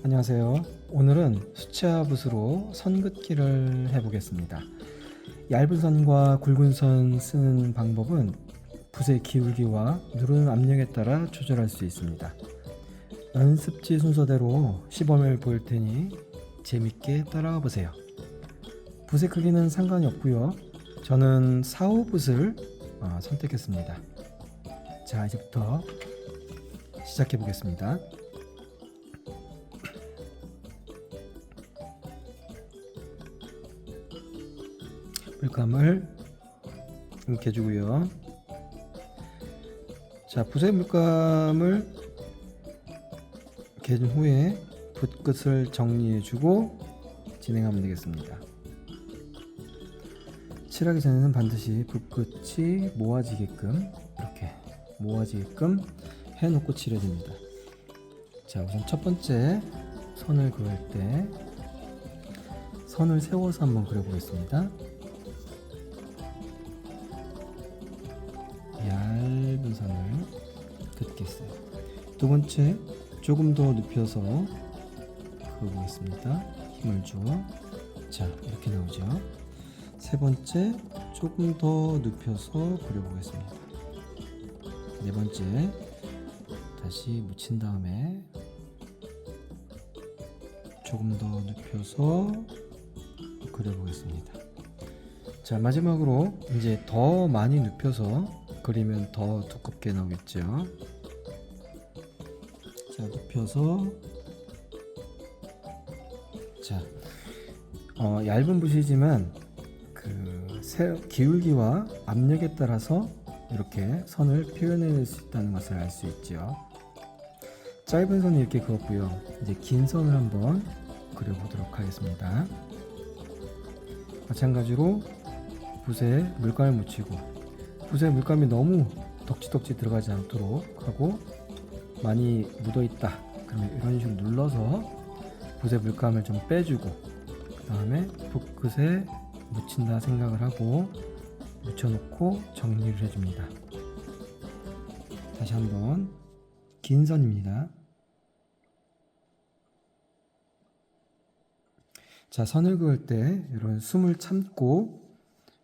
안녕하세요. 오늘은 수채화 붓으로 선 긋기를 해보겠습니다. 얇은 선과 굵은 선 쓰는 방법은 붓의 기울기와 누르는 압력에 따라 조절할 수 있습니다. 연습지 순서대로 시범을 보일 테니 재밌게 따라와 보세요. 붓의 크기는 상관이 없고요. 저는 4호 붓을 선택했습니다. 자, 이제부터 시작해 보겠습니다. 물감을 이렇게 해주고요. 자, 붓의 물감을 이렇게 해준 후에 붓끝을 정리해주고 진행하면 되겠습니다. 칠하기 전에는 반드시 붓끝이 모아지게끔 이렇게 모아지게끔 해놓고 칠해야 됩니다. 자, 우선 첫 번째 선을 그을 때 선을 세워서 한번 그려보겠습니다. 얇은 선을 긋겠어요. 두 번째, 조금 더 눕혀서 그어보겠습니다. 힘을 주어. 자, 이렇게 나오죠. 세 번째, 조금 더 눕혀서 그려보겠습니다. 네 번째, 다시 묻힌 다음에 조금 더 눕혀서 그려보겠습니다. 자, 마지막으로 이제 더 많이 눕혀서 그리면 더 두껍게 나오겠죠. 자, 눕혀서 자, 얇은 붓이지만 기울기와 압력에 따라서 이렇게 선을 표현해낼 수 있다는 것을 알 수 있죠. 짧은 선을 이렇게 그었고요. 이제 긴 선을 한번 그려보도록 하겠습니다. 마찬가지로 붓에 물감을 묻히고 붓에 물감이 너무 덕지덕지 들어가지 않도록 하고 많이 묻어있다 그러면 이런 식으로 눌러서 붓에 물감을 좀 빼주고 그 다음에 붓끝에 묻힌다 생각을 하고 묻혀놓고 정리를 해줍니다. 다시 한번 긴 선입니다. 자, 선을 그을 때 이런 숨을 참고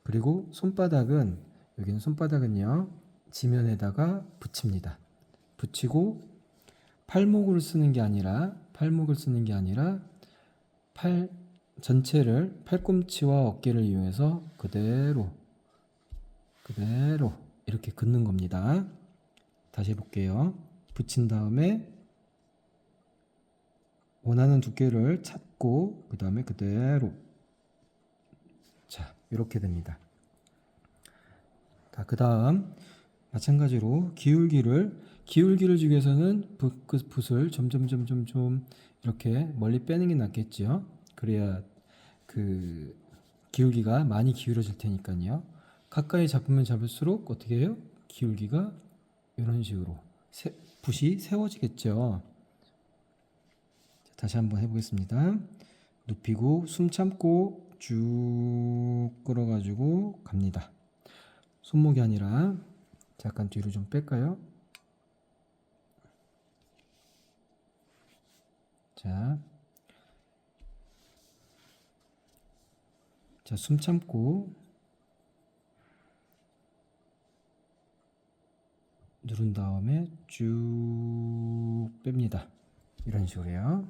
그리고 여기는 손바닥은요 지면에다가 붙입니다. 붙이고 팔목을 쓰는 게 아니라 팔 전체를 팔꿈치와 어깨를 이용해서 그대로 이렇게 긋는 겁니다. 다시 해볼게요. 붙인 다음에 원하는 두께를 찾고 그 다음에 그대로 자, 이렇게 됩니다. 그 다음 마찬가지로 기울기를 주기 위해서는 붓을 점점 이렇게 멀리 빼는 게 낫겠죠. 그래야 그 기울기가 많이 기울어질 테니까요. 가까이 잡으면 잡을수록 어떻게 해요? 기울기가 이런 식으로 붓이 세워지겠죠. 다시 한번 해보겠습니다. 눕히고 숨 참고 쭉 끌어가지고 갑니다. 손목이 아니라 잠깐 뒤로 좀 뺄까요? 자, 숨 참고 누른 다음에 쭉 뺍니다. 이런 식으로요.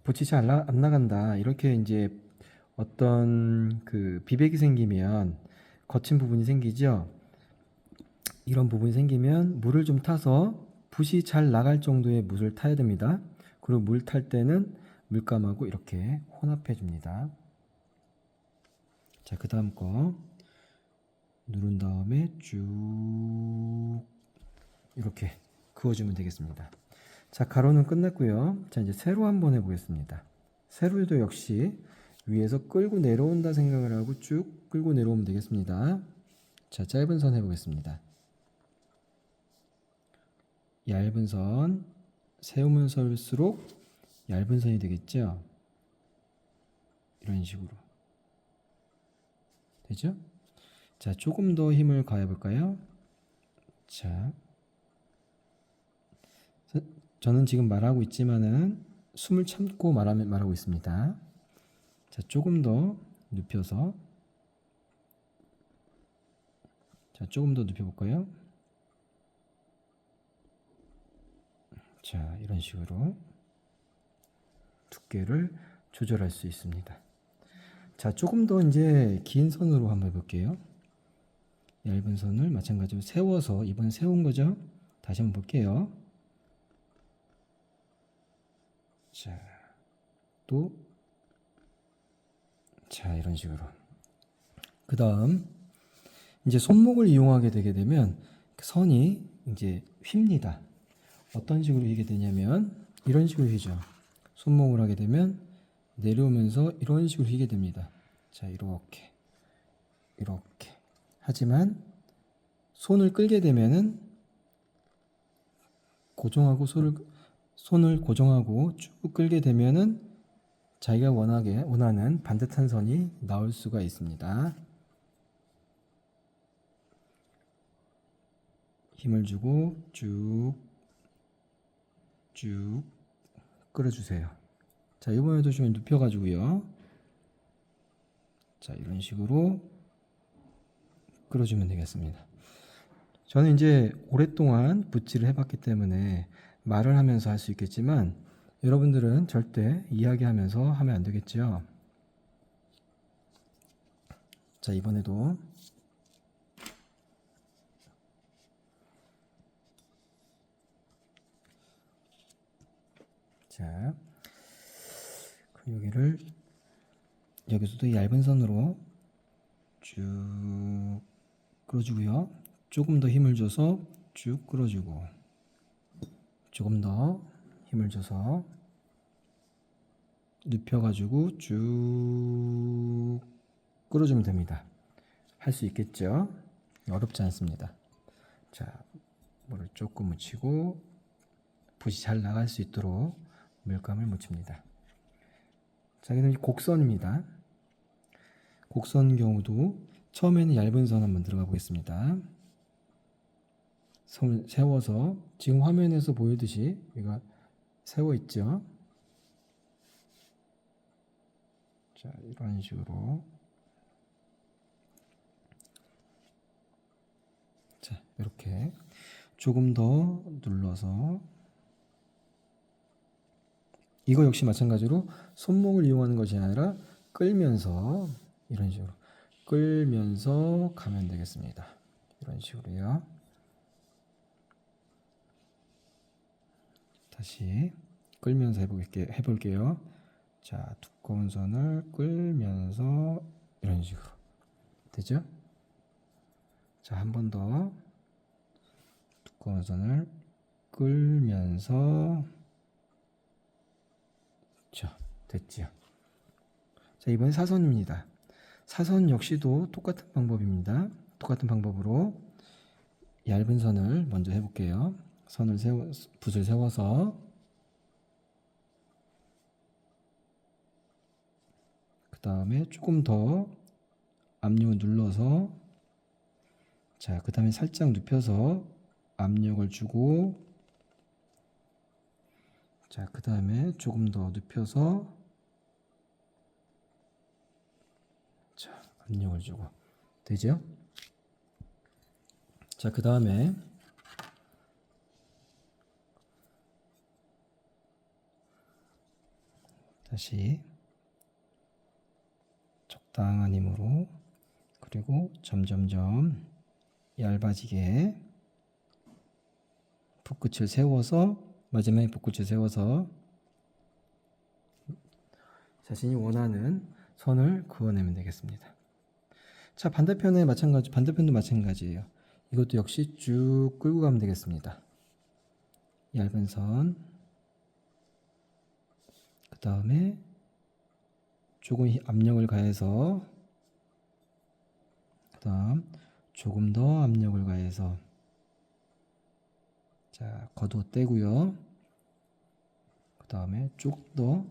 붓이 잘 안 나간다. 이렇게 이제 어떤 비백이 생기면 거친 부분이 생기죠. 이런 부분이 생기면 물을 좀 타서 붓이 잘 나갈 정도의 물을 타야 됩니다. 그리고 물 탈 때는 물감하고 이렇게 혼합해 줍니다. 자, 그 다음 거 누른 다음에 쭉 이렇게 그어주면 되겠습니다. 자, 가로는 끝났고요. 자, 이제 세로 한번 해보겠습니다. 세로도 역시 위에서 끌고 내려온다 생각을 하고 쭉 끌고 내려오면 되겠습니다. 자, 짧은 선 해보겠습니다. 얇은 선 세우면 세울수록 얇은 선이 되겠죠. 이런 식으로 되죠? 자, 조금 더 힘을 가해 볼까요? 자, 저는 지금 말하고 있지만은 숨을 참고 말하고 있습니다. 자, 조금 더 눕혀서, 자, 조금 더 눕혀볼까요? 자, 이런 식으로 두께를 조절할 수 있습니다. 자, 조금 더 이제 긴 선으로 한번 해볼게요. 얇은 선을 마찬가지로 세워서, 이번 세운 거죠? 다시 한번 볼게요. 자, 또, 자, 이런 식으로. 그 다음, 이제 손목을 이용하게 되게 되면 선이 이제 휩니다. 어떤 식으로 휘게 되냐면, 이런 식으로 휘죠. 손목을 하게 되면 내려오면서 이런 식으로 휘게 됩니다. 자, 이렇게. 이렇게. 하지만, 손을 끌게 되면은, 손을 고정하고 쭉 끌게 되면은 자기가 원하는 반듯한 선이 나올 수가 있습니다. 힘을 주고 쭉 끌어주세요. 자, 이번에도 좀 눕혀가지고요. 자, 이런 식으로 끌어주면 되겠습니다. 저는 이제 오랫동안 붓질을 해봤기 때문에 말을 하면서 할 수 있겠지만 여러분들은 절대 이야기하면서 하면 안 되겠죠. 자, 이번에도 자, 그럼 여기서도 얇은 선으로 쭉 끌어주고요. 조금 더 힘을 줘서 쭉 끌어주고, 조금 더 힘을 줘서 눕혀가지고 쭉 끌어주면 됩니다. 할 수 있겠죠? 어렵지 않습니다. 자, 물을 조금 묻히고 붓이 잘 나갈 수 있도록 물감을 묻힙니다. 자, 그다음에 곡선입니다. 곡선 경우도 처음에는 얇은 선 한번 들어가 보겠습니다. 선을 세워서 지금 화면에서 보이듯이 얘가 세워 있죠. 자, 이런 식으로. 자, 이렇게 조금 더 눌러서, 이거 역시 마찬가지로 손목을 이용하는 것이 아니라 끌면서, 이런 식으로 끌면서 가면 되겠습니다. 이런 식으로요. 다시 끌면서 해볼게요. 자, 두꺼운 선을 끌면서 이런 식으로 되죠? 자, 한 번 더 두꺼운 선을 끌면서, 자, 됐죠? 자, 이번엔 사선입니다. 사선 역시도 똑같은 방법입니다. 똑같은 방법으로 얇은 선을 먼저 해볼게요. 붓을 세워서, 그 다음에 조금 더 압력을 눌러서, 자, 그 다음에 살짝 눕혀서 압력을 주고, 자, 그 다음에 조금 더 눕혀서, 자, 압력을 주고. 되죠? 자, 그 다음에 다시 적당한 힘으로, 그리고 점점점 얇아지게 붓끝을 세워서, 마지막에 붓끝을 세워서 자신이 원하는 선을 그어내면 되겠습니다. 자, 반대편도 마찬가지예요. 이것도 역시 쭉 끌고 가면 되겠습니다. 얇은 선, 그 다음에 조금 압력을 가해서, 그 다음 조금 더 압력을 가해서, 자, 걷어떼고요. 그 다음에 조금 더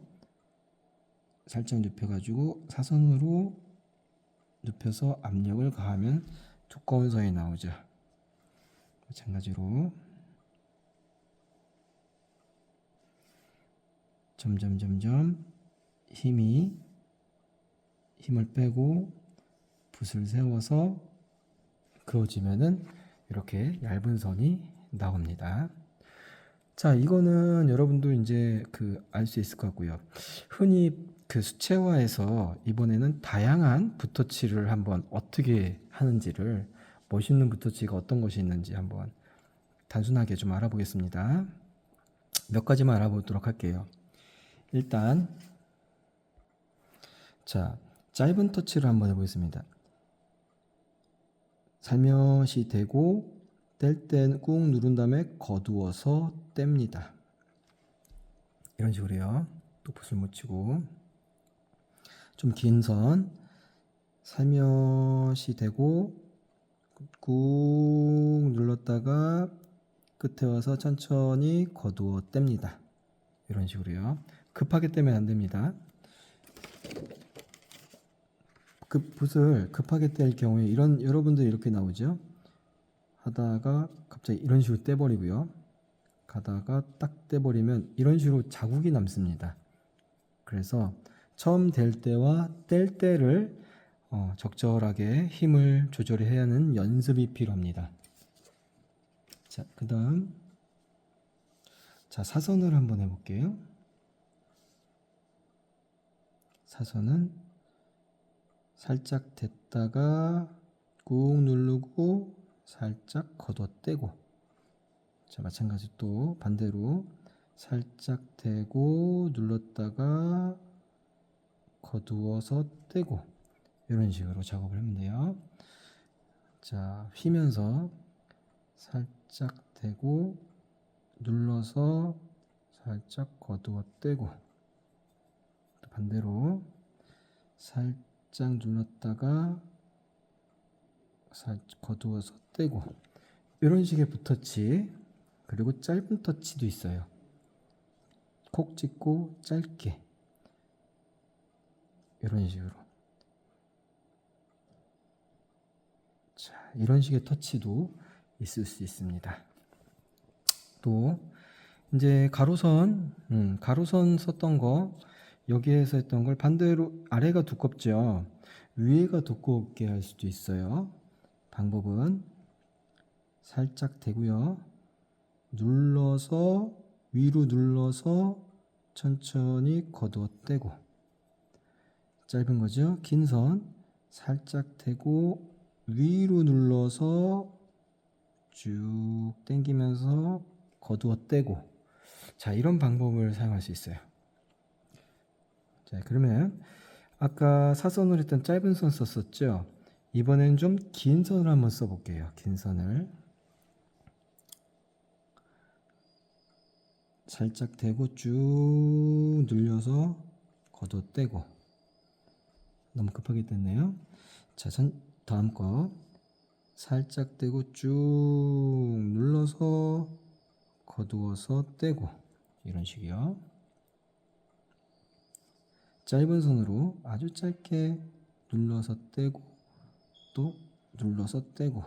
살짝 눕혀가지고 사선으로 눕혀서 압력을 가하면 두꺼운 선이 나오죠. 마찬가지로 점점점점 힘을 빼고 붓을 세워서 그어주면은 이렇게 얇은 선이 나옵니다. 자, 이거는 여러분도 이제 알 수 있을 것 같고요. 흔히 수채화에서 이번에는 다양한 붓터치를 한번 어떻게 하는지를, 멋있는 붓터치가 어떤 것이 있는지 한번 단순하게 좀 알아보겠습니다. 몇 가지만 알아보도록 할게요. 일단 자, 짧은 터치를 한번 해보겠습니다. 살며시 대고 뗄 때 꾹 누른 다음에 거두어서 뗍니다. 이런 식으로요. 또 붓을 묻히고 좀 긴 선 살며시 대고 꾹 눌렀다가 끝에 와서 천천히 거두어 뗍니다. 이런 식으로요. 급하게 떼면 안 됩니다. 붓을 급하게 뗄 경우에 여러분들 이렇게 나오죠. 하다가 갑자기 이런 식으로 떼버리고요. 가다가 딱 떼버리면 이런 식으로 자국이 남습니다. 그래서 처음 댈 때와 뗄 때를 적절하게 힘을 조절해야 하는 연습이 필요합니다. 자, 그 다음 사선을 한번 해볼게요. 사선은 살짝 댔다가 꾹 누르고 살짝 걷어떼고, 자, 마찬가지 또 반대로 살짝 대고 눌렀다가 거두어서 떼고, 이런 식으로 작업을 하면 돼요. 자, 휘면서 살짝 대고 눌러서 살짝 거두어 떼고, 반대로 살짝 눌렀다가 살짝 거두어서 떼고, 이런 식의 붓터치. 그리고 짧은 터치도 있어요. 콕 찍고 짧게, 이런 식으로. 자, 이런 식의 터치도 있을 수 있습니다. 또 이제 가로선 썼던 거, 여기에서 했던 걸 반대로 아래가 두껍죠. 위에가 두껍게 할 수도 있어요. 방법은 살짝 대고요. 눌러서 위로 눌러서 천천히 거두어 떼고, 짧은 거죠. 긴 선 살짝 대고 위로 눌러서 쭉 당기면서 거두어 떼고, 자, 이런 방법을 사용할 수 있어요. 자, 그러면 아까 사선으로 했던 짧은 선 썼었죠. 이번엔 좀 긴 선을 한번 써볼게요. 긴 선을 살짝 대고 쭉 늘려서 거두어 떼고, 너무 급하게 뗐네요. 자, 다음 거 살짝 대고 쭉 눌러서 거두어서 떼고, 이런 식이요. 짧은 선으로 아주 짧게 눌러서 떼고 또 눌러서 떼고,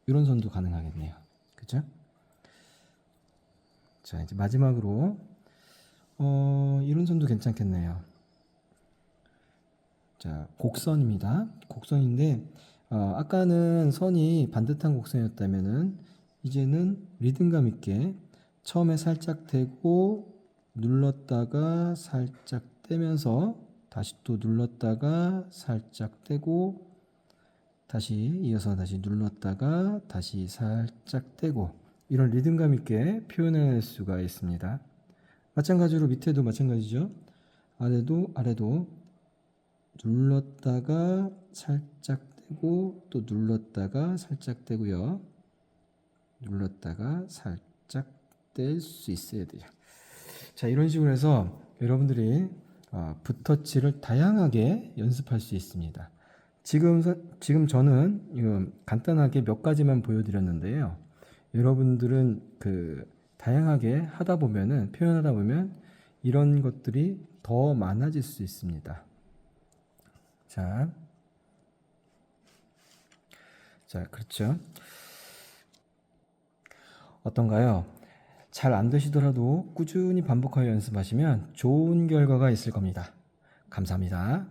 이런 선도 가능하겠네요. 그죠? 자, 이제 마지막으로 이런 선도 괜찮겠네요. 자, 곡선입니다. 곡선인데 아까는 선이 반듯한 곡선이었다면은 이제는 리듬감 있게 처음에 살짝 대고 눌렀다가 살짝 떼면서 다시 또 눌렀다가 살짝 떼고, 다시 이어서 다시 눌렀다가 다시 살짝 떼고, 이런 리듬감 있게 표현할 수가 있습니다. 마찬가지로 밑에도 마찬가지죠. 아래도 눌렀다가 살짝 떼고 또 눌렀다가 살짝 떼고요. 눌렀다가 살짝 뗄 수 있어야 돼요. 자, 이런 식으로 해서 여러분들이 붓터치를 다양하게 연습할 수 있습니다. 지금 저는 간단하게 몇 가지만 보여드렸는데요. 여러분들은 다양하게 하다 보면은, 표현하다 보면 이런 것들이 더 많아질 수 있습니다. 자, 그렇죠. 어떤가요? 잘 안 되시더라도 꾸준히 반복하여 연습하시면 좋은 결과가 있을 겁니다. 감사합니다.